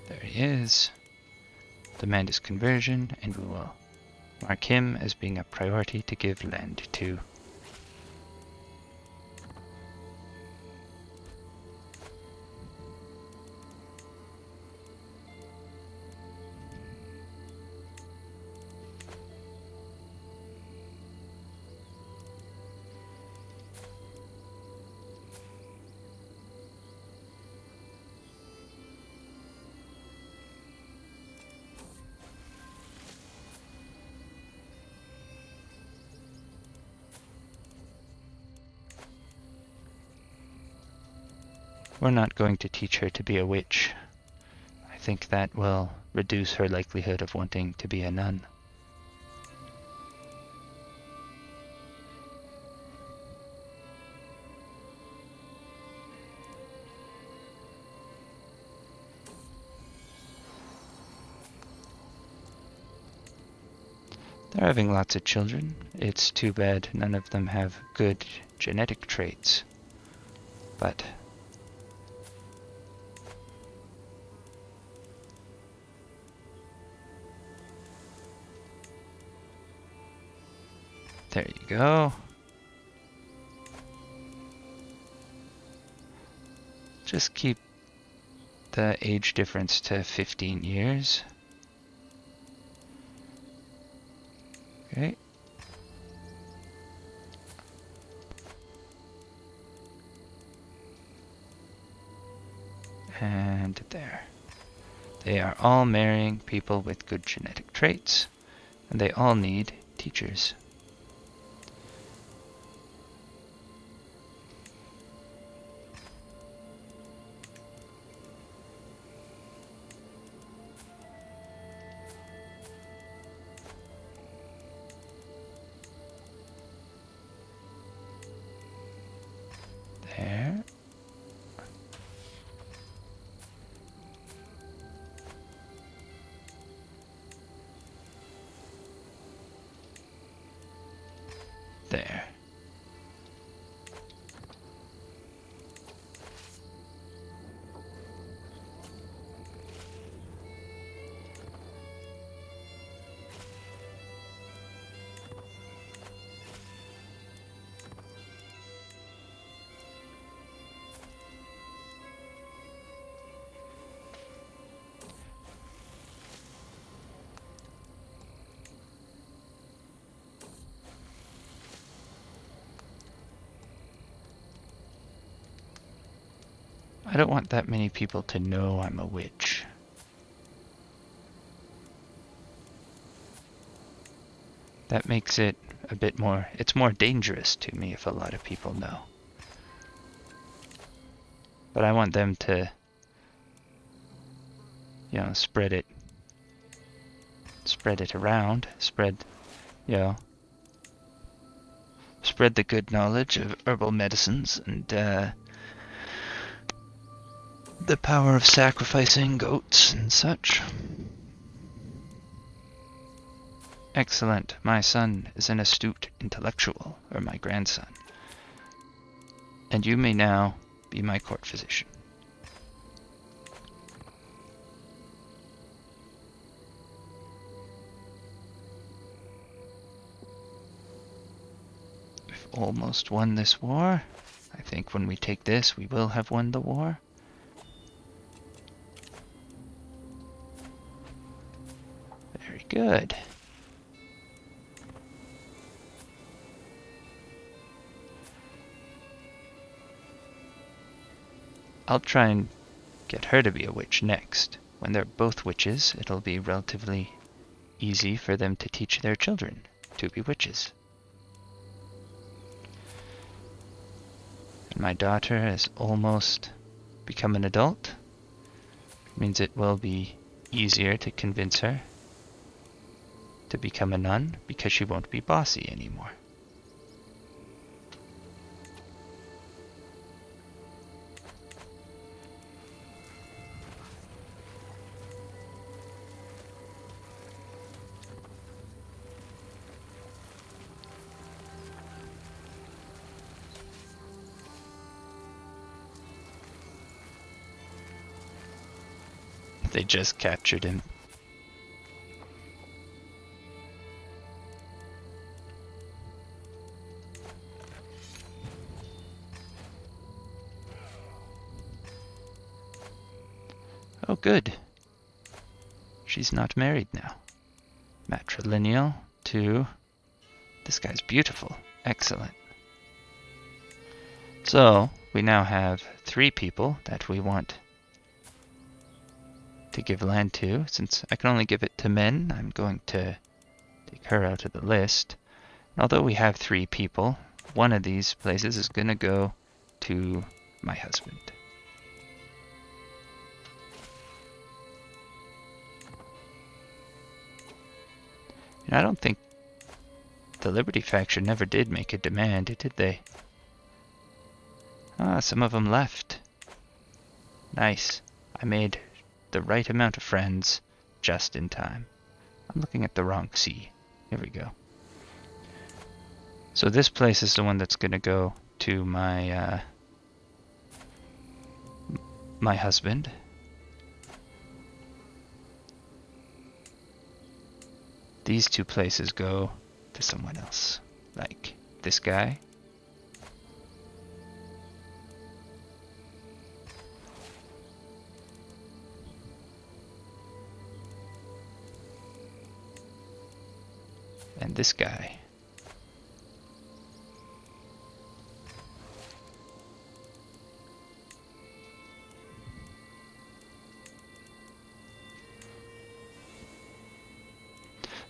There he is. Demand is conversion, and we will mark him as being a priority to give land to. We're not going to teach her to be a witch. I think that will reduce her likelihood of wanting to be a nun. They're having lots of children. It's too bad none of them have good genetic traits. But there you go. Just keep the age difference to 15 years. Okay. And there. They are all marrying people with good genetic traits, and they all need teachers. There. There. I don't want that many people to know I'm a witch. That makes it a bit more, it's more dangerous to me if a lot of people know. But I want them to, you know, spread it around, spread the good knowledge of herbal medicines and the power of sacrificing goats and such. Excellent. My son is an astute intellectual, or my grandson. And you may now be my court physician. We've almost won this war. I think when we take this, we will have won the war. Very good. I'll try and get her to be a witch next. When they're both witches, it'll be relatively easy for them to teach their children to be witches. And my daughter has almost become an adult. It means it will be easier to convince her to become a nun because she won't be bossy anymore. They just captured him. Oh, good. She's not married now. Matrilineal to... This guy's beautiful. Excellent. So, we now have 3 people that we want to give land to. Since I can only give it to men, I'm going to take her out of the list. And although we have 3 people, one of these places is going to go to my husband. And I don't think the Liberty faction never did make a demand, did they? Ah, some of them left. Nice. I made the right amount of friends just in time. I'm looking at the wrong sea. Here we go. So this place is the one that's going to go to my my husband. These 2 places go to someone else, like this guy. And this guy.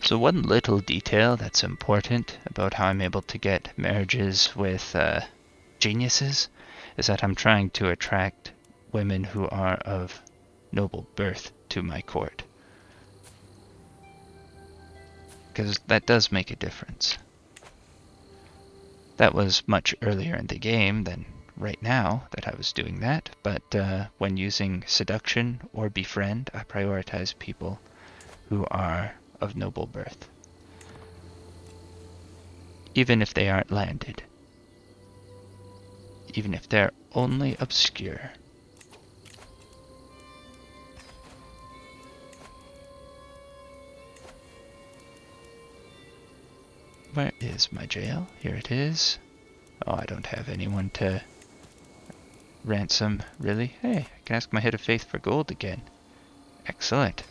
So one little detail that's important about how I'm able to get marriages with geniuses is that I'm trying to attract women who are of noble birth to my court. Because that does make a difference. That was much earlier in the game than right now that I was doing that, but when using seduction or befriend, I prioritize people who are of noble birth. Even if they aren't landed. Even if they're only obscure. Where is my jail? Here it is. Oh, I don't have anyone to ransom, really? Hey, I can ask my head of faith for gold again. Excellent.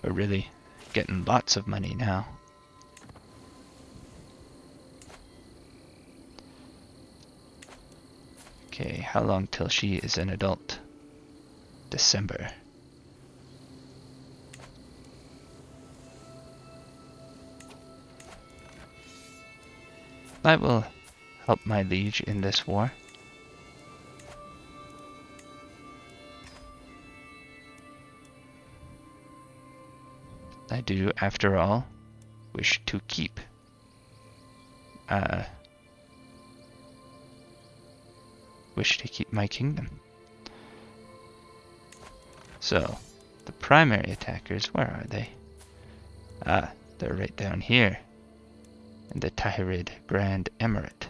We're really getting lots of money now. Okay, how long till she is an adult? December. I will help my liege in this war. I do, after all, wish to keep my kingdom. So, the primary attackers, where are they? Ah, they're right down here, in the Tahirid Grand Emirate.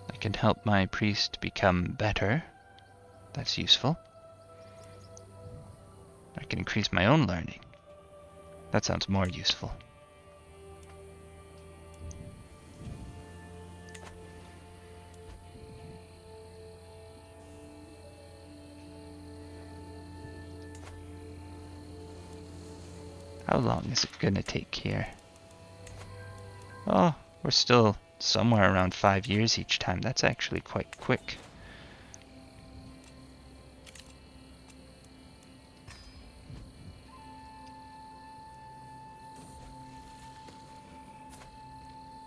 I can help my priest become better. That's useful. I can increase my own learning. That sounds more useful. How long is it gonna take here? Oh, we're still somewhere around 5 years each time. That's actually quite quick.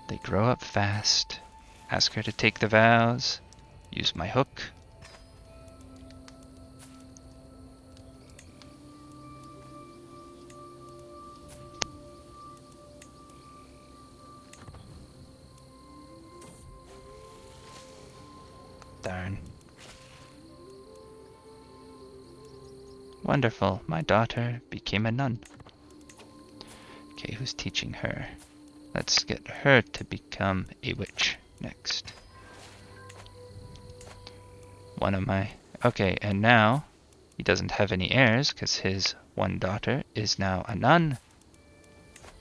They grow up fast. Ask her to take the vows. Use my hook. Darn. Wonderful. My daughter became a nun. Okay, who's teaching her? Let's get her to become a witch next. One of my... Okay, and now he doesn't have any heirs because his one daughter is now a nun.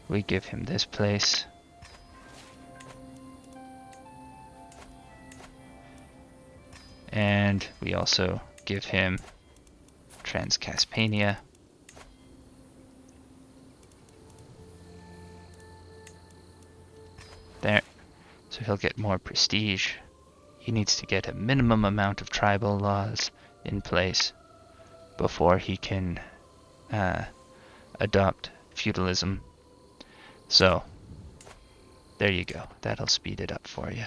We give him this place. And we also give him Transcaspania. There. So he'll get more prestige. He needs to get a minimum amount of tribal laws in place before he can adopt feudalism. So, there you go. That'll speed it up for you.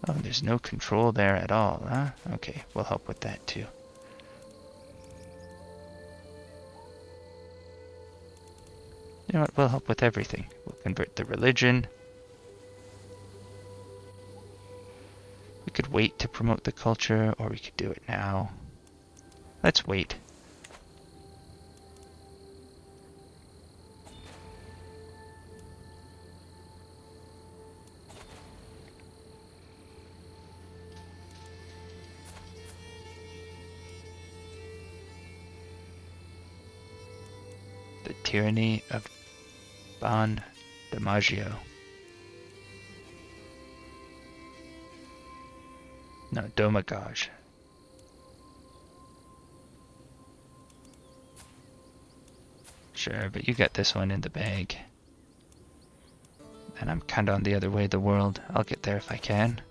Oh, there's no control there at all, huh? Okay, we'll help with that too. You know what? We'll help with everything. We'll convert the religion. We could wait to promote the culture, or we could do it now. Let's wait. The tyranny of Ban DiMaggio. No, Domagoj. Sure, but you got this one in the bag. And I'm kinda on the other way of the world. I'll get there if I can.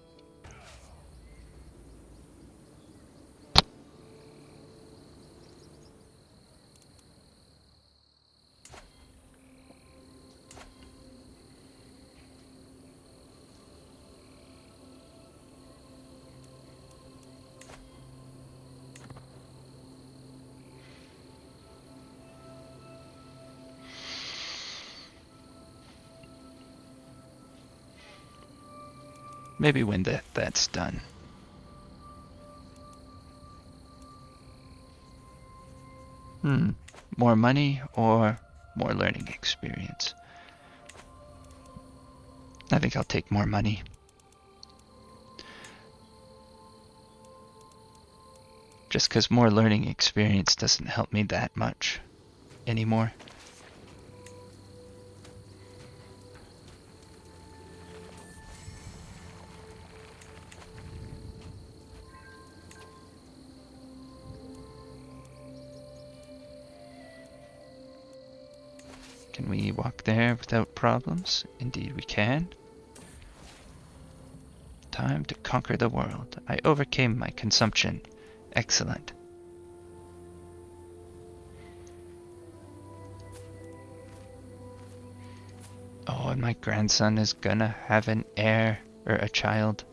Maybe when that's done. More money or more learning experience? I think I'll take more money. Just because more learning experience doesn't help me that much anymore. Can we walk there without problems? Indeed we can. Time to conquer the world. I overcame my consumption. Excellent. Oh, and my grandson is gonna have an heir, or a child,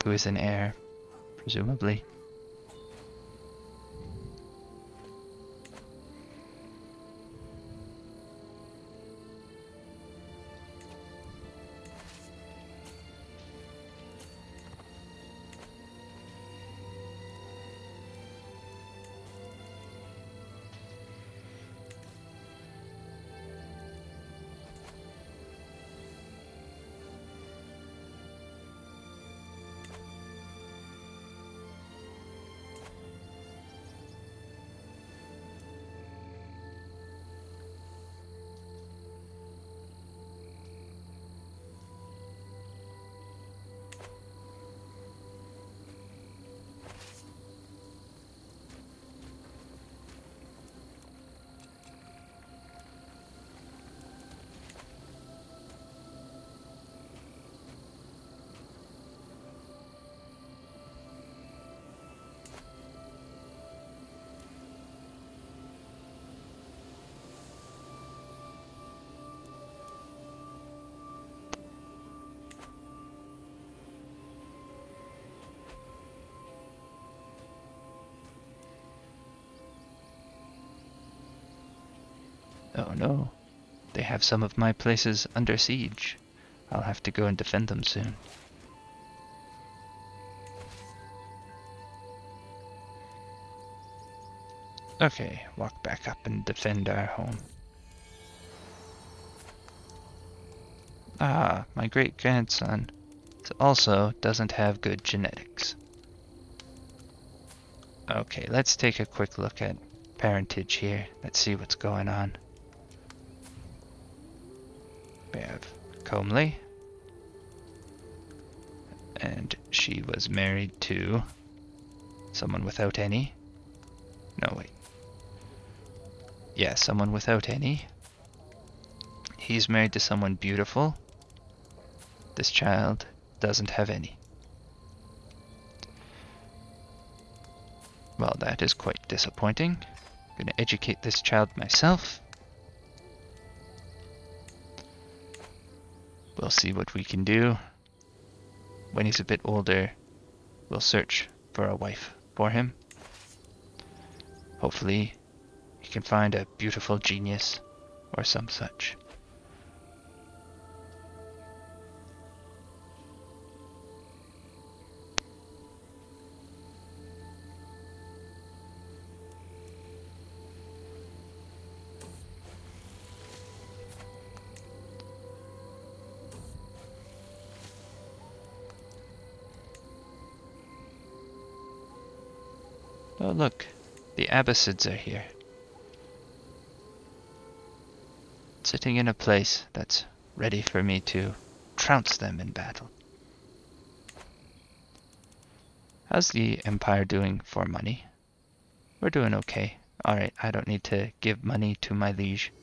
who is an heir, presumably. Oh no, they have some of my places under siege. I'll have to go and defend them soon. Okay, walk back up and defend our home. Ah, my great-grandson also doesn't have good genetics. Okay, let's take a quick look at parentage here. Let's see what's going on. We have Comely. And she was married to someone without any. No, wait. Yeah, someone without any. He's married to someone beautiful. This child doesn't have any. Well, that is quite disappointing. I'm gonna educate this child myself. We'll see what we can do. When he's a bit older, we'll search for a wife for him. Hopefully, he can find a beautiful genius or some such. Oh look, the Abbasids are here. Sitting in a place that's ready for me to trounce them in battle. How's the Empire doing for money? We're doing okay. Alright, I don't need to give money to my liege.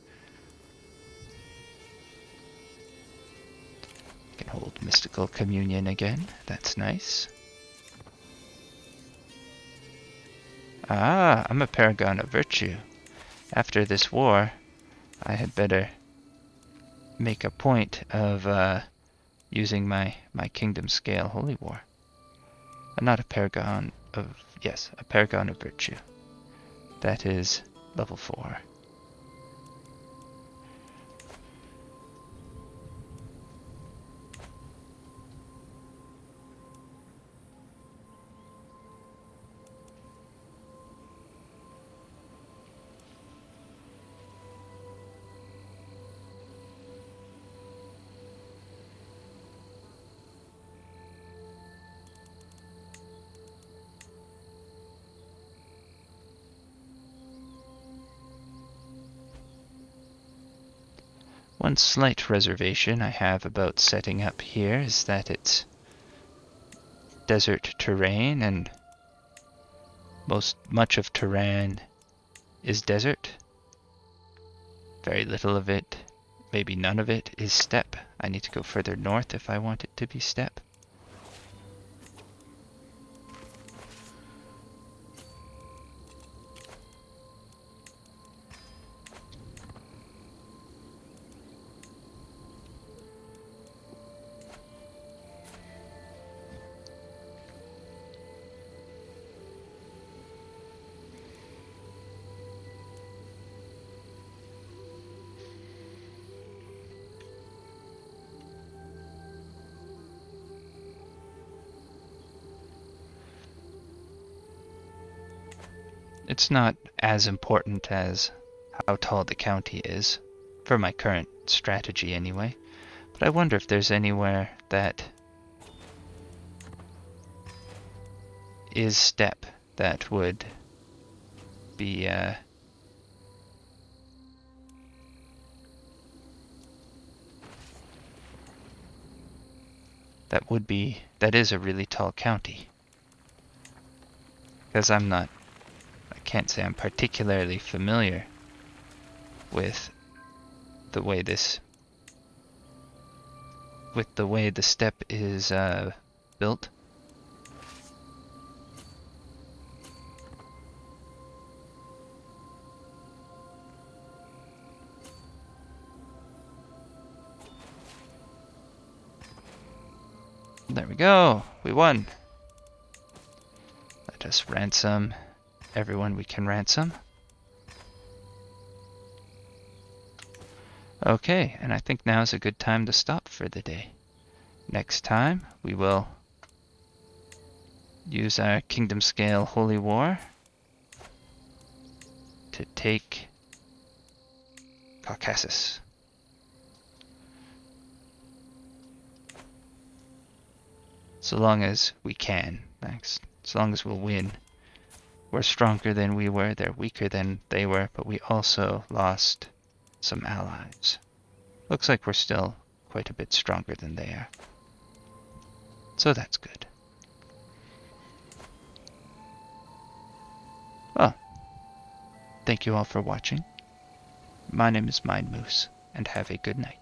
Can hold mystical communion again. That's nice. Ah, I'm a paragon of virtue. After this war, I had better make a point of using my kingdom scale holy war. Not a paragon of... yes, a paragon of virtue. That is level 4. One slight reservation I have about setting up here is that it's desert terrain, and much of Tehran is desert. Very little of it, maybe none of it, is steppe. I need to go further north if I want it to be steppe. It's not as important as how tall the county is, for my current strategy anyway, but I wonder if there's anywhere that is steppe that would be that is a really tall county. Because I can't say I'm particularly familiar with the way the steppe is built. There we go, we won. Let us ransom everyone we can ransom. Okay, and I think now is a good time to stop for the day. Next time, we will use our kingdom scale holy war to take Caucasus. So long as we can, thanks. As long as we'll win. We're stronger than we were, they're weaker than they were, but we also lost some allies. Looks like we're still quite a bit stronger than they are. So that's good. Well, thank you all for watching. My name is Mind Moose, and have a good night.